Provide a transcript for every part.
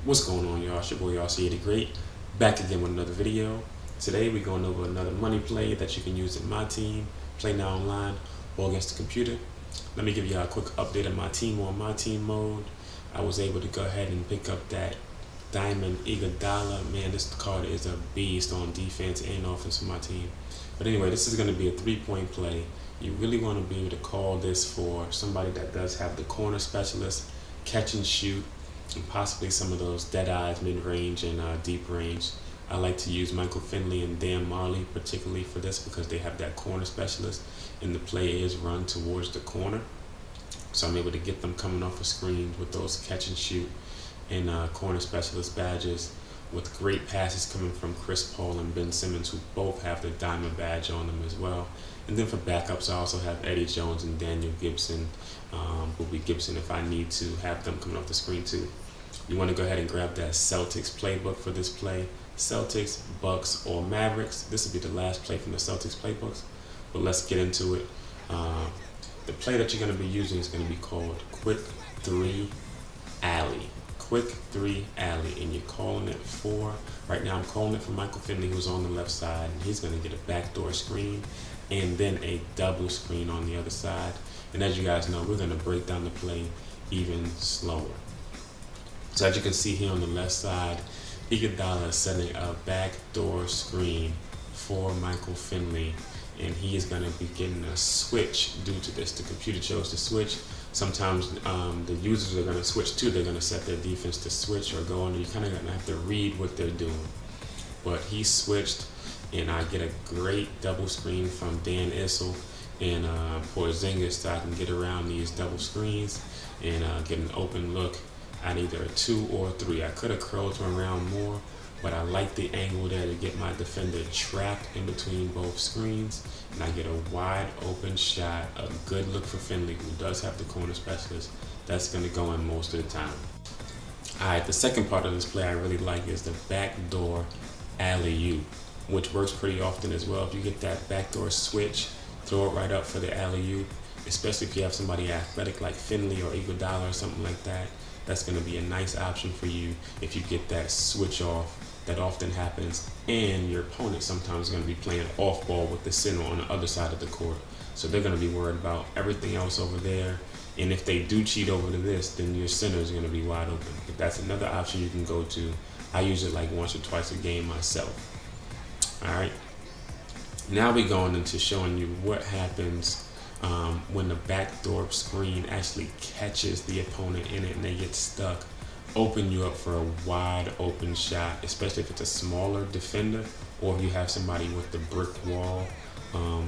What's going on, y'all? It's your boy RC the Great, back again with another video. Today we're going over another money play that you can use in my team, play now online or against the computer. Let me give y'all a quick update on my team. On my team mode, I was able to go ahead and pick up that Diamond Iguodala. Man, this card is a beast on defense and offense for my team. But anyway, this is going to be a 3-point play. You really want to be able to call this for somebody that does have the corner specialist, catch and shoot, and possibly some of those dead eyes, mid-range and deep range. I like to use Michael Finley and Dan Marley particularly for this because they have that corner specialist and the play is run towards the corner. So I'm able to get them coming off a screen with those catch and shoot and corner specialist badges, with great passes coming from Chris Paul and Ben Simmons, who both have the diamond badge on them as well. And then for backups, I also have Eddie Jones and Daniel Gibson, Bobby Gibson, if I need to have them coming off the screen too. You want to go ahead and grab that Celtics playbook for this play. Celtics, Bucks, or Mavericks. This will be the last play from the Celtics playbooks, but let's get into it. The play that you're going to be using is going to be called Quick 3 Alley. Quick 3 Alley, and you're calling it for, right now I'm calling it for Michael Finley, who's on the left side, and he's going to get a backdoor screen and then a double screen on the other side. And as you guys know, we're going to break down the play even slower. So as you can see here on the left side, Iguodala is setting a backdoor screen for Michael Finley, and he is going to be getting a switch due to this. The computer chose to switch. Sometimes the users are going to switch too. They're going to set their defense to switch or go under. You're kind of going to have to read what they're doing. But he switched, and I get a great double screen from Dan Issel and Porzingis, so I can get around these double screens and get an open look at either a 2 or 3. I could have curled him around more, but I like the angle there to get my defender trapped in between both screens, and I get a wide open shot, a good look for Finley, who does have the corner specialist. That's going to go in most of the time. Alright, the second part of this play I really like is the backdoor alley-oop, which works pretty often as well. If you get that backdoor switch, throw it right up for the alley-oop, especially if you have somebody athletic like Finley or Iguodala or something like that. That's going to be a nice option for you if you get that switch off. That often happens, and your opponent sometimes is going to be playing off ball with the center on the other side of the court. So they're going to be worried about everything else over there. And if they do cheat over to this, then your center is going to be wide open. But that's another option you can go to. I use it like once or twice a game myself. All right. Now we're going into showing you what happens when the backdoor screen actually catches the opponent in it and they get stuck. Open you up for a wide open shot, especially if it's a smaller defender or if you have somebody with the brick wall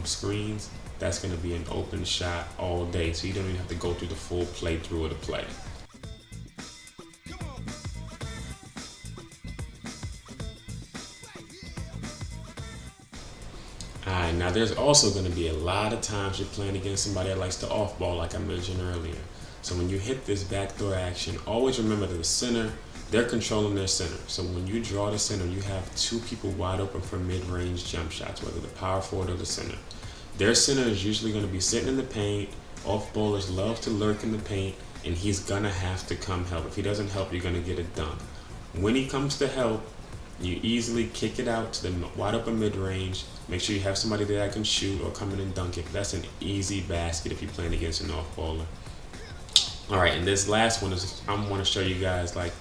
screens. That's going to be an open shot all day, so you don't even have to go through the full playthrough of the play. Alright, now there's also going to be a lot of times you're playing against somebody that likes to off ball, like I mentioned earlier. So when you hit this backdoor action, always remember that the center, they're controlling their center. So when you draw the center, you have two people wide open for mid-range jump shots, whether the power forward or the center. Their center is usually going to be sitting in the paint. Off ballers love to lurk in the paint, and he's going to have to come help. If he doesn't help, you're going to get a dunk. When he comes to help, you easily kick it out to the wide open mid-range. Make sure you have somebody there that can shoot or come in and dunk it. That's an easy basket if you're playing against an off-baller. All right, and this last one is I want to show you guys like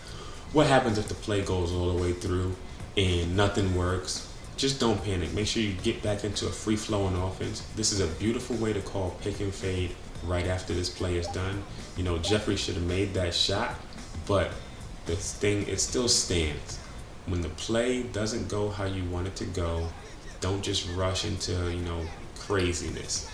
what happens if the play goes all the way through and nothing works. Just don't panic. Make sure you get back into a free-flowing offense. This is a beautiful way to call pick and fade right after this play is done. You know, Jeffrey should have made that shot, but this thing, it still stands. When the play doesn't go how you want it to go, don't just rush into, craziness.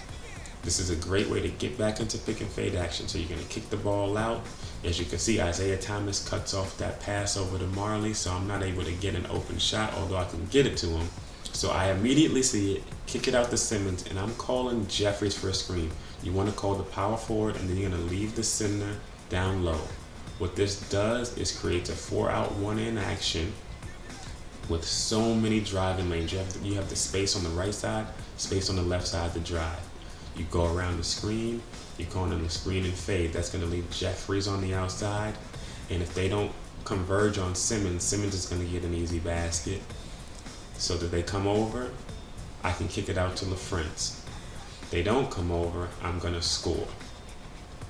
This is a great way to get back into pick and fade action. So you're going to kick the ball out. As you can see, Isaiah Thomas cuts off that pass over to Marley, so I'm not able to get an open shot, although I can get it to him. So I immediately see it, kick it out to Simmons, and I'm calling Jeffries for a screen. You want to call the power forward, and then you're going to leave the center down low. What this does is creates a 4-out, 1-in action with so many driving lanes. You have the space on the right side, space on the left side to drive. You go around the screen, you're going on the screen and fade. That's going to leave Jeffries on the outside. And if they don't converge on Simmons, Simmons is going to get an easy basket. So that they come over, I can kick it out to LaFrance. They don't come over, I'm going to score.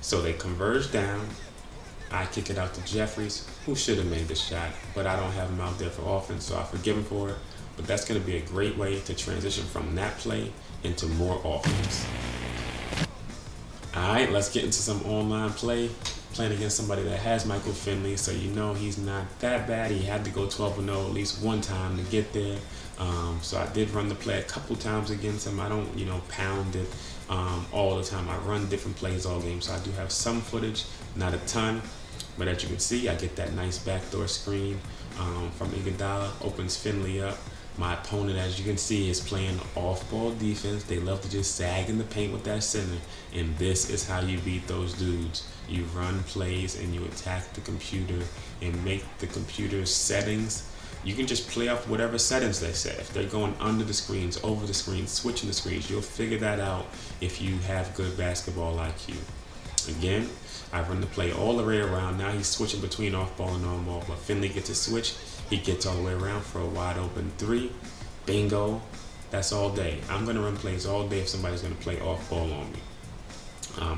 So they converge down. I kick it out to Jeffries, who should have made the shot, but I don't have him out there for offense, so I forgive him for it. But that's going to be a great way to transition from that play into more offense. All right, let's get into some online play. Playing against somebody that has Michael Finley, so you know he's not that bad. He had to go 12-0 at least one time to get there. So I did run the play a couple times against him. I don't, pound it all the time. I run different plays all game, so I do have some footage, not a ton. But as you can see, I get that nice backdoor screen from Iguodala, opens Finley up. My opponent, as you can see, is playing off-ball defense. They love to just sag in the paint with that center, and this is how you beat those dudes. You run plays and you attack the computer and make the computer's settings. You can just play off whatever settings they set. If they're going under the screens, over the screens, switching the screens, you'll figure that out if you have good basketball IQ. Again, I run the play all the way around. Now he's switching between off-ball and on-ball, but Finley gets a switch. He gets all the way around for a wide open three. Bingo. That's all day. I'm going to run plays all day if somebody's going to play off-ball on me.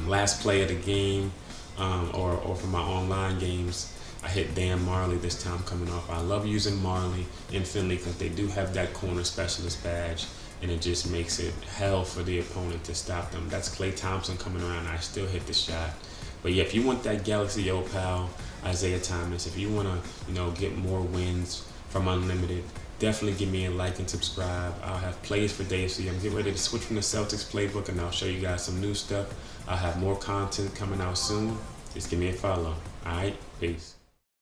Last play of the game, or for my online games, I hit Dan Marley this time coming off. I love using Marley and Finley because they do have that corner specialist badge, and it just makes it hell for the opponent to stop them. That's Klay Thompson coming around. I still hit the shot. But yeah, if you want that Galaxy Opal, Isaiah Thomas, if you want to, get more wins from Unlimited, definitely give me a like and subscribe. I'll have plays for days for you. I'm getting ready to switch from the Celtics playbook, and I'll show you guys some new stuff. I'll have more content coming out soon. Just give me a follow. All right, peace.